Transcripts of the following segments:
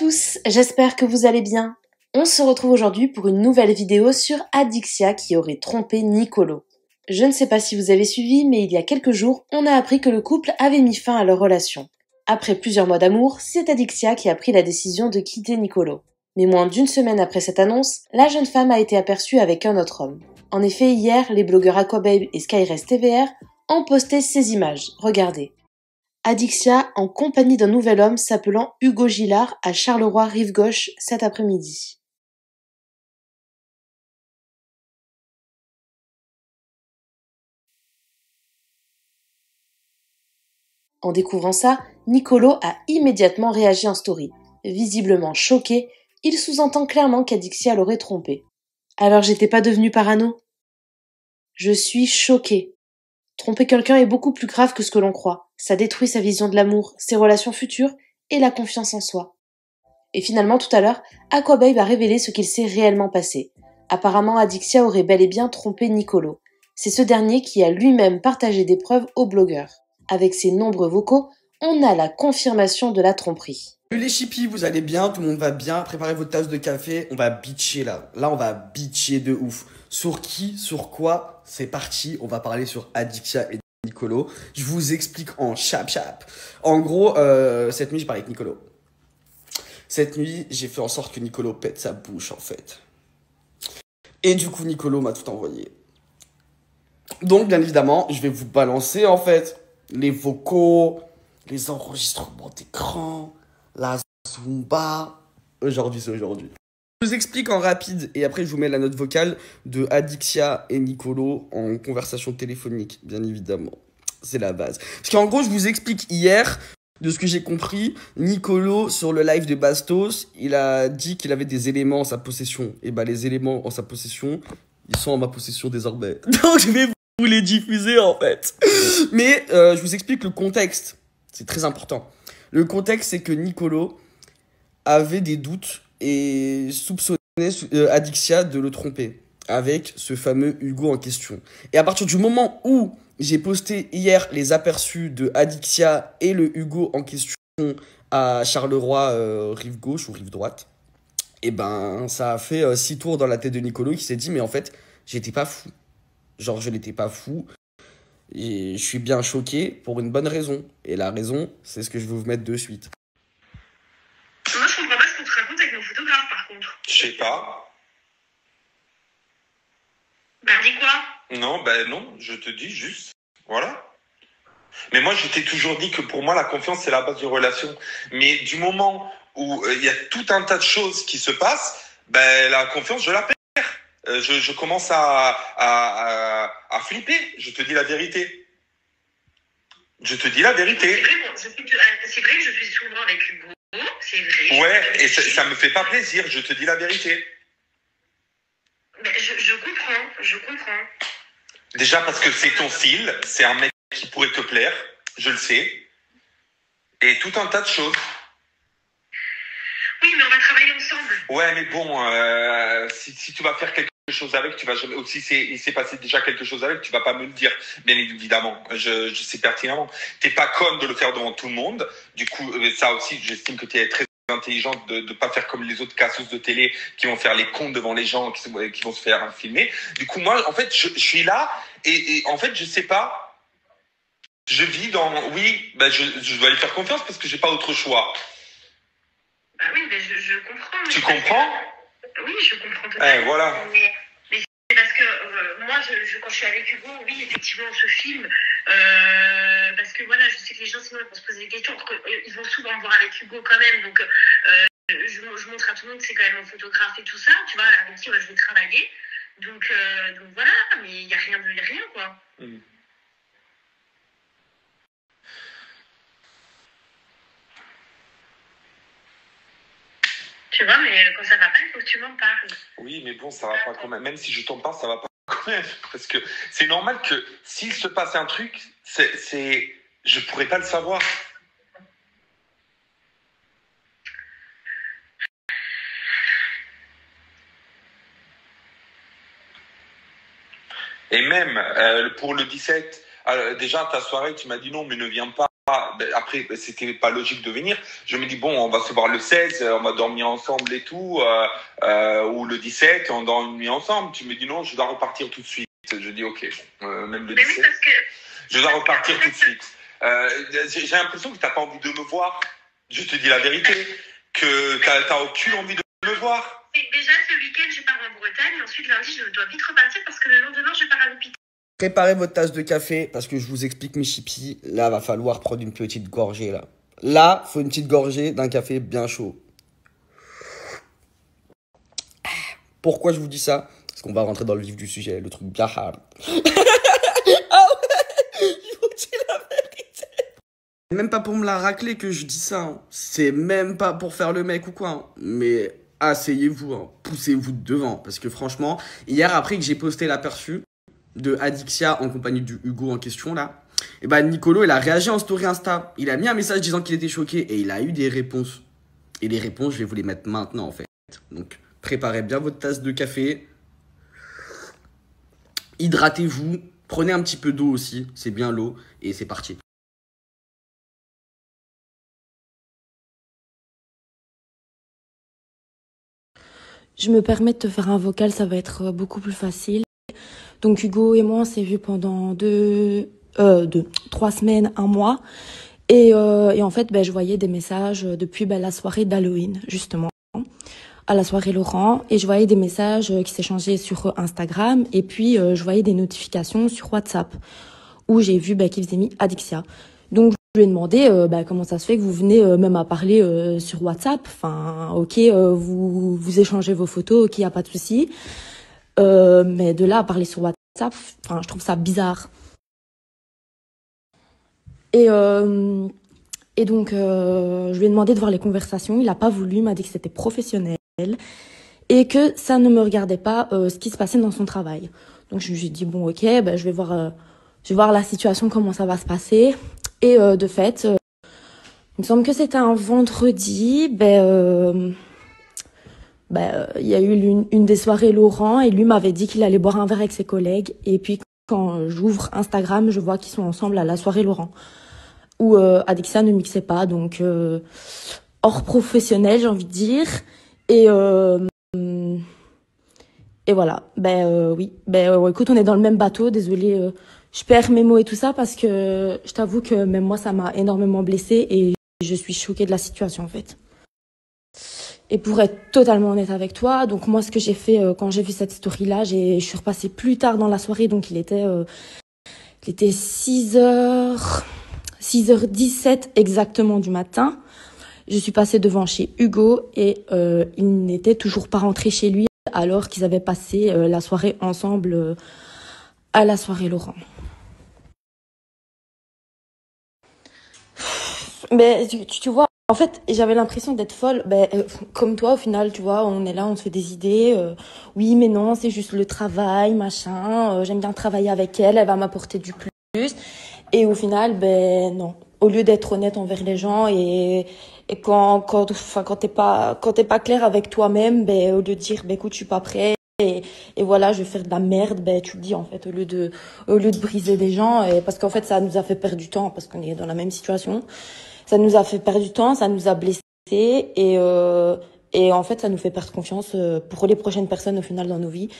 tous, j'espère que vous allez bien. On se retrouve aujourd'hui pour une nouvelle vidéo sur Adixia qui aurait trompé Nicolo. Je ne sais pas si vous avez suivi, mais il y a quelques jours, on a appris que le couple avait mis fin à leur relation. Après plusieurs mois d'amour, c'est Adixia qui a pris la décision de quitter Nicolo. Mais moins d'une semaine après cette annonce, la jeune femme a été aperçue avec un autre homme. En effet, hier, les blogueurs Aquababe et Skyrest TVR ont posté ces images. Regardez. Adixia en compagnie d'un nouvel homme s'appelant Hugo Gillard à Charleroi Rive-Gauche cet après-midi. En découvrant ça, Nicolo a immédiatement réagi en story. Visiblement choqué, il sous-entend clairement qu'Adixia l'aurait trompé. Alors j'étais pas devenue parano? Je suis choquée. Tromper quelqu'un est beaucoup plus grave que ce que l'on croit. Ça détruit sa vision de l'amour, ses relations futures et la confiance en soi. Et finalement, tout à l'heure, Aquababe a révélé ce qu'il s'est réellement passé. Apparemment, Adixia aurait bel et bien trompé Nicolo. C'est ce dernier qui a lui-même partagé des preuves aux blogueurs. Avec ses nombreux vocaux, on a la confirmation de la tromperie. Salut les chippies, vous allez bien? Tout le monde va bien? Préparez votre tasse de café, on va bitcher là. Là, on va bitcher de ouf. Sur qui? Sur quoi? C'est parti, on va parler sur Adixia et Nicolo. Je vous explique en chap. En gros, cette nuit, j'ai parlé avec Nicolo. Cette nuit, j'ai fait en sorte que Nicolo pète sa bouche, en fait. Et du coup, Nicolo m'a tout envoyé. Donc, bien évidemment, je vais vous balancer, en fait, les vocaux, les enregistrements d'écran, la Zumba. Aujourd'hui, c'est aujourd'hui. Je vous explique en rapide, et après, je vous mets la note vocale de Adixia et Nicolo en conversation téléphonique, bien évidemment. C'est la base. Parce qu'en gros, je vous explique hier... De ce que j'ai compris, Nicolo, sur le live de Bastos, il a dit qu'il avait des éléments en sa possession. Et bah, les éléments en sa possession, ils sont en ma possession désormais. Donc, je vais vous les diffuser, en fait. Mais, je vous explique le contexte. C'est très important. Le contexte, c'est que Nicolo avait des doutes et soupçonnait Adixia de le tromper avec ce fameux Hugo en question. Et à partir du moment où j'ai posté hier les aperçus de Adixia et le Hugo en question à Charleroi, rive gauche ou rive droite, et ben ça a fait 6 tours dans la tête de Nicolo qui s'est dit mais en fait j'étais pas fou. Genre je n'étais pas fou. Et je suis bien choqué pour une bonne raison. Et la raison, c'est ce que je vais vous mettre de suite. Moi je comprends pas ce qu'on te raconte avec nos photographes par contre. Je sais pas. Bah dis quoi? Non, non, je te dis juste. Voilà. Mais moi, je t'ai toujours dit que pour moi, la confiance, c'est la base d'une relation. Mais du moment où il y a tout un tas de choses qui se passent, la confiance, je la perds. Je commence à flipper. Je te dis la vérité. Je te dis la vérité. C'est vrai que je suis souvent avec Hugo. C'est vrai. Ouais, et ça me fait pas plaisir. Je te dis la vérité. Mais je comprends. Déjà parce que c'est ton style, c'est un mec qui pourrait te plaire, je le sais. Et tout un tas de choses. Oui, mais on va travailler ensemble. Ouais, mais bon, si tu vas faire quelque chose avec, tu vas jamais. Ou si il s'est passé déjà quelque chose avec, tu vas pas me le dire, bien évidemment. Je sais pertinemment. T'es pas conne de le faire devant tout le monde. Du coup, ça aussi, j'estime que tu es très intelligente de ne pas faire comme les autres cassos de télé qui vont faire les cons devant les gens, qui vont se faire filmer. Du coup, moi, en fait, je suis là et en fait, je sais pas. Je vis dans... Oui, je dois lui faire confiance parce que j'ai pas autre choix. Bah oui, mais je comprends. Tu comprends? Oui, je comprends totalement. Voilà. Mais c'est parce que moi, quand je suis avec Hugo, oui, effectivement, on se filme. Parce que voilà, je sais que les gens, sinon, ils vont se poser des questions. Ils vont souvent me voir avec Hugo quand même. Donc, je montre à tout le monde que c'est quand même un photographe et tout ça. Tu vois, avec qui je vais travailler. Donc voilà, mais il n'y a rien, quoi. Mm. Tu vois, mais quand ça va pas, il faut que tu m'en parles. Oui, mais bon, ça va pas quand même. Même si je t'en parle, ça va pas quand même. Parce que c'est normal que s'il se passe un truc, je pourrais pas le savoir. Et même pour le 17, déjà ta soirée, tu m'as dit non, mais ne viens pas. après, c'était pas logique de venir. Je me dis, bon, on va se voir le 16, on va dormir ensemble et tout, ou le 17, on dort une nuit ensemble. Tu me dis, non, je dois repartir tout de suite. Je dis, ok, même le 17, je dois repartir tout de suite. J'ai l'impression que t'as pas envie de me voir. Je te dis la vérité, que t'as aucune envie de me voir. Déjà, ce week-end, je pars en Bretagne, et ensuite, lundi, je dois vite repartir parce que le lendemain, je pars à l'hôpital. Préparez votre tasse de café parce que je vous explique mes chippies. Là, va falloir prendre une petite gorgée là. Là, faut une petite gorgée d'un café bien chaud. Pourquoi je vous dis ça? Parce qu'on va rentrer dans le vif du sujet, le truc bien hard. Ah ouais, je vous dis la vérité. C'est même pas pour me la racler que je dis ça. Hein. C'est même pas pour faire le mec ou quoi. Hein. Mais asseyez-vous, hein. Poussez-vous devant. Parce que franchement, hier après que j'ai posté l'aperçu de Adixia en compagnie du Hugo en question là, et ben Nicolo il a réagi en story Insta. Il a mis un message disant qu'il était choqué et il a eu des réponses. Et les réponses, je vais vous les mettre maintenant en fait. Donc préparez bien votre tasse de café. Hydratez-vous. Prenez un petit peu d'eau aussi. C'est bien l'eau. Et c'est parti. Je me permets de te faire un vocal, ça va être beaucoup plus facile. Donc Hugo et moi, on s'est vus pendant 3 semaines, un mois. Et en fait, je voyais des messages depuis la soirée d'Halloween, justement, à la soirée Laurent. Et je voyais des messages qui s'échangeaient sur Instagram. Et puis, je voyais des notifications sur WhatsApp, où j'ai vu qu'il faisait mis Adixia. Donc, je lui ai demandé comment ça se fait que vous venez même à parler sur WhatsApp. Enfin, ok, vous échangez vos photos, ok, y a pas de souci. Mais de là à parler sur WhatsApp, je trouve ça bizarre. Et donc, je lui ai demandé de voir les conversations. Il n'a pas voulu, il m'a dit que c'était professionnel et que ça ne me regardait pas ce qui se passait dans son travail. Donc, je lui ai dit, bon, ok, je vais voir la situation, comment ça va se passer. Et de fait, il me semble que c'était un vendredi, il y a eu une des soirées Laurent et lui m'avait dit qu'il allait boire un verre avec ses collègues. Et puis, quand j'ouvre Instagram, je vois qu'ils sont ensemble à la soirée Laurent, où Adixia ne mixait pas, donc hors professionnel, j'ai envie de dire. Et voilà, oui. Écoute, on est dans le même bateau, désolée, je perds mes mots et tout ça, parce que je t'avoue que même moi, ça m'a énormément blessée et je suis choquée de la situation, en fait. Et pour être totalement honnête avec toi, donc moi, ce que j'ai fait quand j'ai vu cette story-là, je suis repassée plus tard dans la soirée, donc il était 6h17 exactement du matin. Je suis passée devant chez Hugo et il n'était toujours pas rentré chez lui alors qu'ils avaient passé la soirée ensemble à la soirée Laurent. Mais tu vois, en fait, j'avais l'impression d'être folle. Comme toi, au final, tu vois, on est là, on se fait des idées. Oui, mais non, c'est juste le travail, machin. J'aime bien travailler avec elle, elle va m'apporter du plus. Et au final, non. Au lieu d'être honnête envers les gens et quand t'es pas clair avec toi-même, au lieu de dire, écoute, je suis pas prêt et voilà, je vais faire de la merde, tu le dis, en fait, au lieu de briser des gens, et parce qu'en fait, ça nous a fait perdre du temps parce qu'on est dans la même situation. Ça nous a fait perdre du temps, ça nous a blessés et en fait, ça nous fait perdre confiance pour les prochaines personnes au final dans nos vies.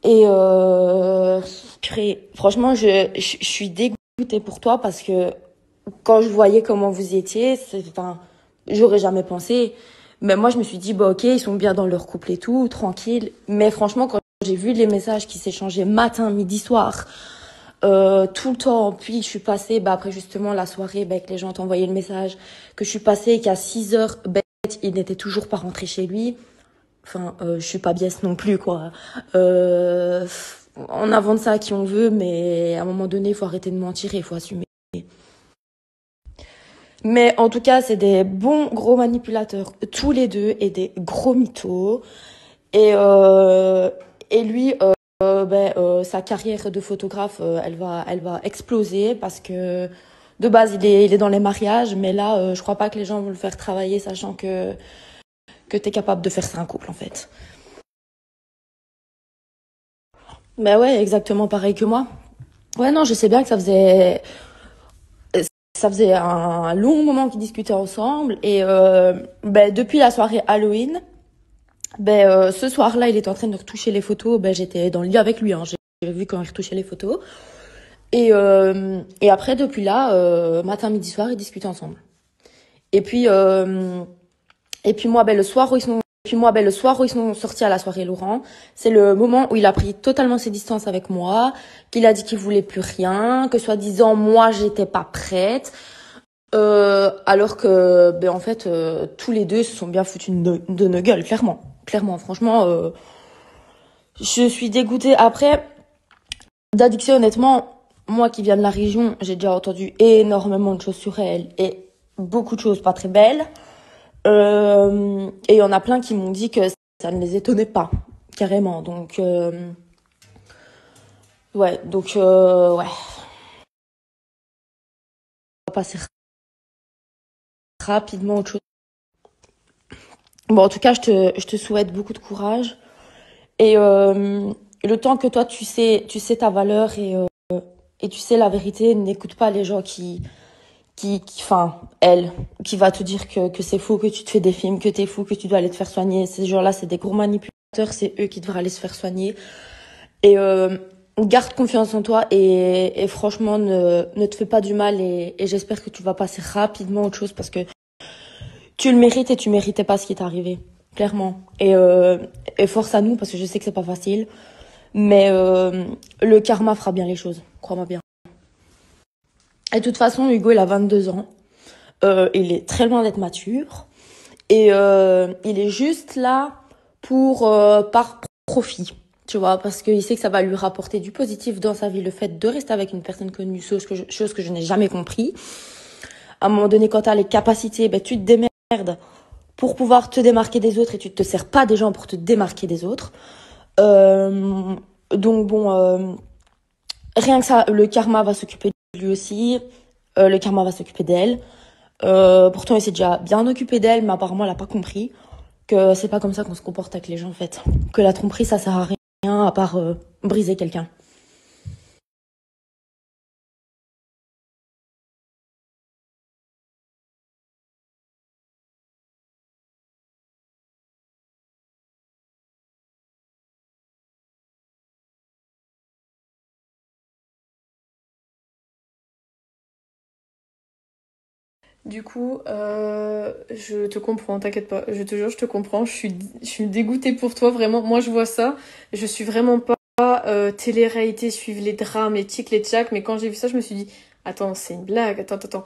Et franchement, je suis dégoûtée pour toi parce que quand je voyais comment vous étiez, j'aurais jamais pensé. Mais moi, je me suis dit, ok, ils sont bien dans leur couple et tout, tranquille. Mais franchement, quand j'ai vu les messages qui s'échangeaient matin, midi, soir, tout le temps, puis je suis passée, après justement la soirée, que les gens t'envoyaient le message, que je suis passée et qu'à 6h, il n'était toujours pas rentré chez lui. Je suis pas biaise non plus, quoi. On invente ça à qui on veut, mais à un moment donné, il faut arrêter de mentir et il faut assumer. Mais en tout cas, c'est des bons gros manipulateurs, tous les deux, et des gros mythos. Et lui, sa carrière de photographe, elle va exploser parce que de base, il est dans les mariages, mais là, je crois pas que les gens vont le faire travailler, sachant que t'es capable de faire ça un couple, en fait. Ouais, exactement pareil que moi. Ouais, non, je sais bien que ça faisait Ça faisait un long moment qu'ils discutaient ensemble. Et depuis la soirée Halloween, ce soir-là, il était en train de retoucher les photos. J'étais dans le lit avec lui, hein. J'ai vu quand il retouchait les photos. Et après, depuis là, matin, midi, soir, ils discutaient ensemble. Et puis moi, le soir où ils sont sortis à la soirée Laurent, c'est le moment où il a pris totalement ses distances avec moi, qu'il a dit qu'il voulait plus rien, que soi-disant moi j'étais pas prête, alors que en fait tous les deux se sont bien foutus de nos gueules, clairement, franchement, je suis dégoûtée. Après, d'Adixia, honnêtement, moi qui viens de la région, j'ai déjà entendu énormément de choses sur elle et beaucoup de choses pas très belles. Et il y en a plein qui m'ont dit que ça ne les étonnait pas, carrément. Donc, ouais. On va passer rapidement à autre chose. Bon, en tout cas, je te souhaite beaucoup de courage. Et le temps que toi, tu sais ta valeur et tu sais la vérité, n'écoute pas les gens qui va te dire que c'est faux, que tu te fais des films, que t'es fou, que tu dois aller te faire soigner. Ces gens-là, c'est des gros manipulateurs, c'est eux qui devraient aller se faire soigner. Et garde confiance en toi et franchement, ne te fais pas du mal et j'espère que tu vas passer rapidement à autre chose parce que tu le mérites et tu méritais pas ce qui t'est arrivé, clairement. Et force à nous parce que je sais que c'est pas facile, mais le karma fera bien les choses, crois-moi bien. Et de toute façon, Hugo, il a 22 ans. Il est très loin d'être mature. Et il est juste là par profit. Tu vois, parce qu'il sait que ça va lui rapporter du positif dans sa vie, le fait de rester avec une personne connue, chose que je n'ai jamais compris. À un moment donné, quand tu as les capacités, tu te démerdes pour pouvoir te démarquer des autres et tu te sers pas des gens pour te démarquer des autres. Donc bon, rien que ça, le karma va s'occuper de lui aussi. Le karma va s'occuper d'elle. Pourtant, il s'est déjà bien occupé d'elle, mais apparemment, elle a pas compris que c'est pas comme ça qu'on se comporte avec les gens, en fait. Que la tromperie, ça sert à rien à part briser quelqu'un. Du coup, je te comprends, t'inquiète pas. Je te jure, je te comprends. Je suis dégoûtée pour toi, vraiment. Moi, je vois ça. Je suis vraiment pas télé-réalité, suivre les drames, les tics, les tchacs. Mais quand j'ai vu ça, je me suis dit, attends, c'est une blague. Attends.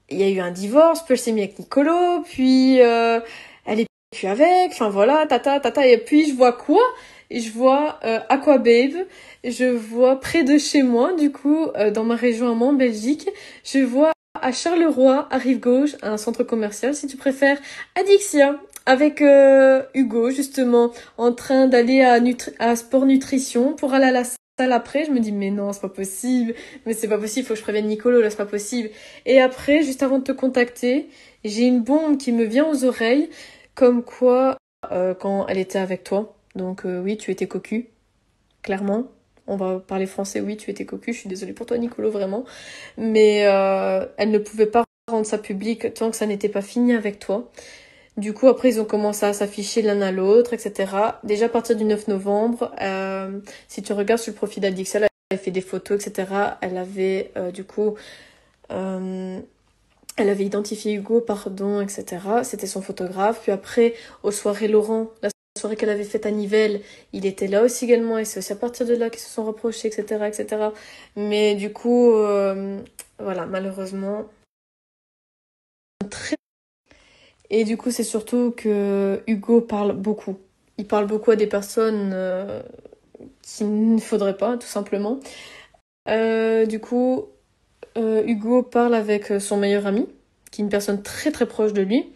Il y a eu un divorce, puis elle s'est mise avec Nicolo, puis elle est plus avec. Enfin voilà, tata. Et puis je vois quoi? Et je vois Aquababe. Je vois près de chez moi, du coup, dans ma région à moi, en Belgique. Je vois à Charleroi, à Rive-Gauche, à un centre commercial, si tu préfères, Adixia, avec Hugo, justement, en train d'aller à Sport Nutrition pour aller à la salle après. Je me dis, mais non, c'est pas possible. Mais c'est pas possible, faut que je prévienne Nicolo, là, c'est pas possible. Et après, juste avant de te contacter, j'ai une bombe qui me vient aux oreilles, comme quoi, quand elle était avec toi. Donc oui, tu étais cocu, clairement. On va parler français, oui, tu étais cocu, je suis désolée pour toi, Nicolo, vraiment. Mais elle ne pouvait pas rendre ça public tant que ça n'était pas fini avec toi. Du coup, après, ils ont commencé à s'afficher l'un à l'autre, etc. Déjà, à partir du 9 novembre, si tu regardes sur le profil d'Adixia, elle avait fait des photos, etc. Elle avait, elle avait identifié Hugo, etc. C'était son photographe. Puis après, aux soirées Laurent, la soirée qu'elle avait faite à Nivelles, il était là aussi également, et c'est aussi à partir de là qu'ils se sont rapprochés, etc. Mais du coup, voilà, malheureusement. Et du coup, c'est surtout que Hugo parle beaucoup. Il parle beaucoup à des personnes qu'il ne faudrait pas, tout simplement. Du coup, Hugo parle avec son meilleur ami, qui est une personne très très proche de lui.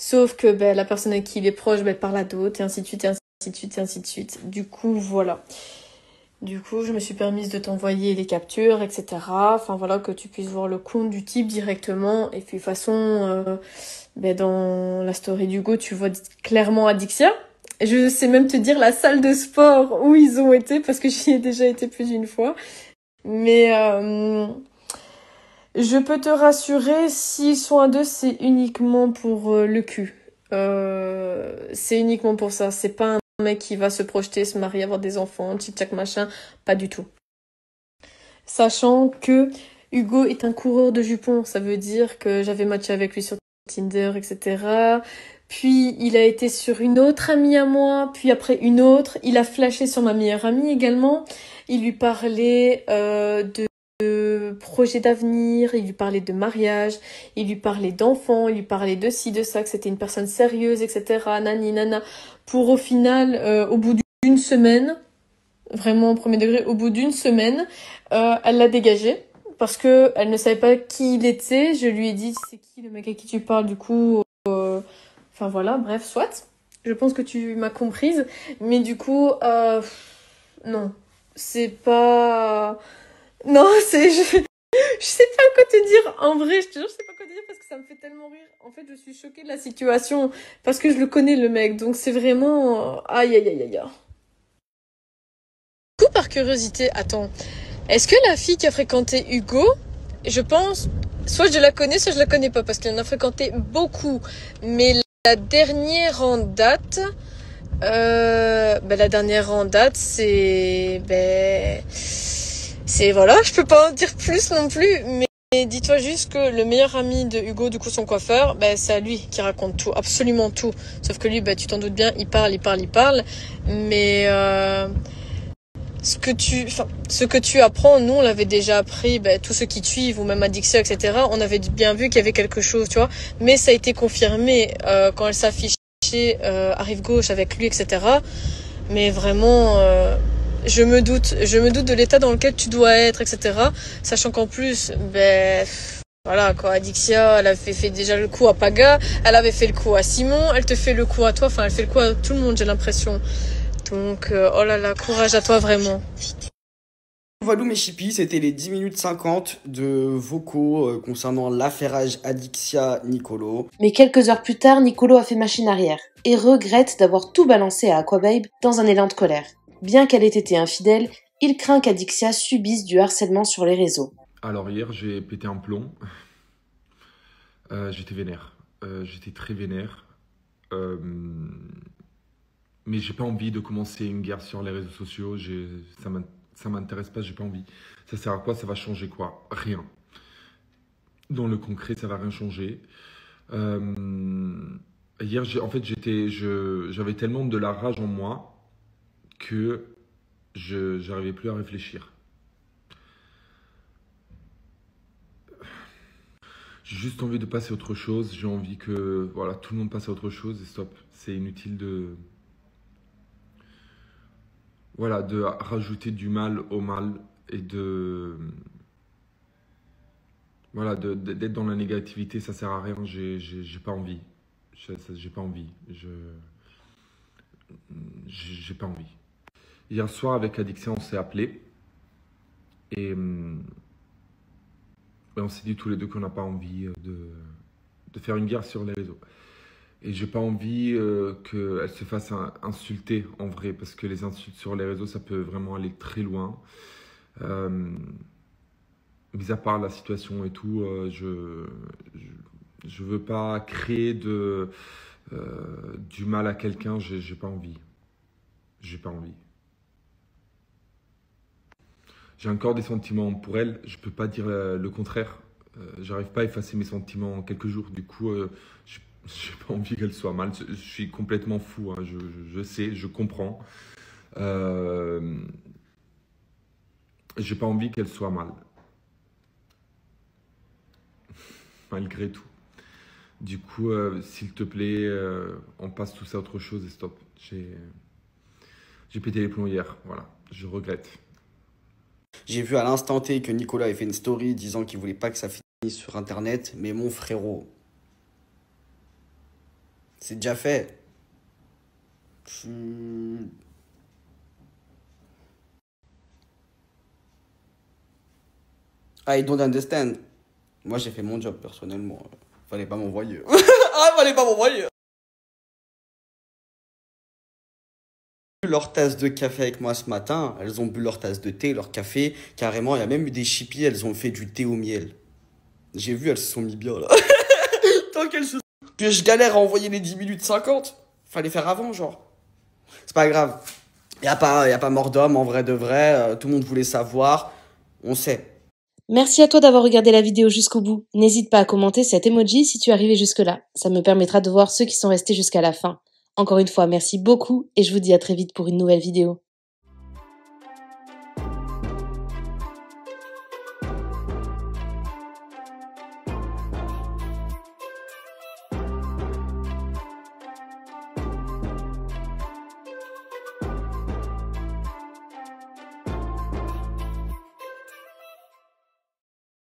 Sauf que la personne avec qui il est proche parle à d'autres, et ainsi de suite, et ainsi de suite, et ainsi de suite. Du coup, voilà. Du coup, je me suis permise de t'envoyer les captures, etc. Enfin, voilà, que tu puisses voir le compte du type directement. Et puis, de toute façon, dans la story d'Hugo, tu vois clairement Adixia. Je sais même te dire la salle de sport où ils ont été, parce que j'y ai déjà été plus d'une fois. Mais Je peux te rassurer, s'ils sont à deux, c'est uniquement pour le cul. C'est uniquement pour ça. C'est pas un mec qui va se projeter, se marier, avoir des enfants, tchic-tchac machin. Pas du tout. Sachant que Hugo est un coureur de jupons. Ça veut dire que j'avais matché avec lui sur Tinder, etc. Puis il a été sur une autre amie à moi, puis après une autre. Il a flashé sur ma meilleure amie également. Il lui parlait de projets d'avenir, il lui parlait de mariage, il lui parlait d'enfants, il lui parlait de ci, de ça, que c'était une personne sérieuse, etc. Nani, nana. Pour au final, au bout d'une semaine, vraiment au premier degré, au bout d'une semaine, elle l'a dégagé. Parce que elle ne savait pas qui il était. Je lui ai dit, c'est qui le mec à qui tu parles, du coup, enfin voilà, bref, soit. Je pense que tu m'as comprise. Mais du coup, non. C'est pas... Non, je sais pas quoi te dire. En vrai, je te jure, je sais pas quoi te dire parce que ça me fait tellement rire. En fait, je suis choquée de la situation parce que je le connais, le mec. Donc c'est vraiment... Aïe, aïe, aïe, aïe. Du coup, par curiosité, attends. Est-ce que la fille qui a fréquenté Hugo, je pense, soit je la connais, soit je la connais pas parce qu'elle en a fréquenté beaucoup. Mais la dernière en date... la dernière en date, c'est voilà, je peux pas en dire plus non plus, mais dis-toi juste que le meilleur ami de Hugo, du coup son coiffeur, c'est à lui qui raconte tout, absolument tout. Sauf que lui, tu t'en doutes bien, il parle, mais ce que tu apprends, nous on l'avait déjà appris, tous ceux qui te suivent ou même Adixia, etc. On avait bien vu qu'il y avait quelque chose, tu vois, mais ça a été confirmé quand elle s'affichait à rive gauche avec lui, etc. Mais vraiment, je me doute de l'état dans lequel tu dois être, etc. Sachant qu'en plus, voilà quoi, Adixia, elle avait fait déjà le coup à Paga, elle avait fait le coup à Simon, elle te fait le coup à toi, enfin elle fait le coup à tout le monde, j'ai l'impression. Donc, oh là là, courage à toi vraiment. Voilà mes chippies, c'était les 10 minutes 50 de vocaux concernant l'affairage Adixia-Nicolo. Mais quelques heures plus tard, Nicolo a fait machine arrière et regrette d'avoir tout balancé à Aquababe dans un élan de colère. Bien qu'elle ait été infidèle, il craint qu'Adixia subisse du harcèlement sur les réseaux. Alors hier, j'ai pété un plomb. J'étais vénère. J'étais très vénère. Mais j'ai pas envie de commencer une guerre sur les réseaux sociaux. Ça m'intéresse pas, j'ai pas envie. Ça sert à quoi? Ça va changer quoi? Rien. Dans le concret, ça va rien changer. Hier, j'avais tellement de la rage en moi que j'arrivais plus à réfléchir. J'ai juste envie de passer à autre chose. J'ai envie que voilà, tout le monde passe à autre chose et stop. C'est inutile de rajouter du mal au mal et d'être dans la négativité. Ça sert à rien. J'ai pas envie. J'ai pas envie. J'ai pas envie. Hier soir avec Adixia, on s'est appelé et on s'est dit tous les deux qu'on n'a pas envie de faire une guerre sur les réseaux. Et j'ai pas envie qu'elle se fasse insulter en vrai, parce que les insultes sur les réseaux, ça peut vraiment aller très loin. Mis à part la situation et tout, je veux pas créer du mal à quelqu'un, j'ai pas envie. J'ai pas envie. J'ai encore des sentiments pour elle, je peux pas dire le contraire. J'arrive pas à effacer mes sentiments en quelques jours, du coup, j'ai pas envie qu'elle soit mal. Je suis complètement fou, hein. Je sais, je comprends. J'ai pas envie qu'elle soit mal. Malgré tout. Du coup, s'il te plaît, on passe tout ça à autre chose et stop. J'ai pété les plombs hier, voilà, je regrette. J'ai vu à l'instant T que Nicolas avait fait une story disant qu'il voulait pas que ça finisse sur internet, mais mon frérot, c'est déjà fait. I don't understand. Moi j'ai fait mon job personnellement. Fallait pas m'envoyer. Fallait pas m'envoyer. Leur tasse de café avec moi ce matin, elles ont bu leur tasse de thé, leur café, carrément, il y a même eu des chippies, elles ont fait du thé au miel. J'ai vu, elles se sont mis bien là. Tant qu'elles se... Puis je galère à envoyer les 10 minutes 50. Fallait faire avant, genre. C'est pas grave. Y a pas mort d'homme, en vrai de vrai. Tout le monde voulait savoir. On sait. Merci à toi d'avoir regardé la vidéo jusqu'au bout. N'hésite pas à commenter cet emoji si tu es arrivé jusque-là. Ça me permettra de voir ceux qui sont restés jusqu'à la fin. Encore une fois, merci beaucoup et je vous dis à très vite pour une nouvelle vidéo.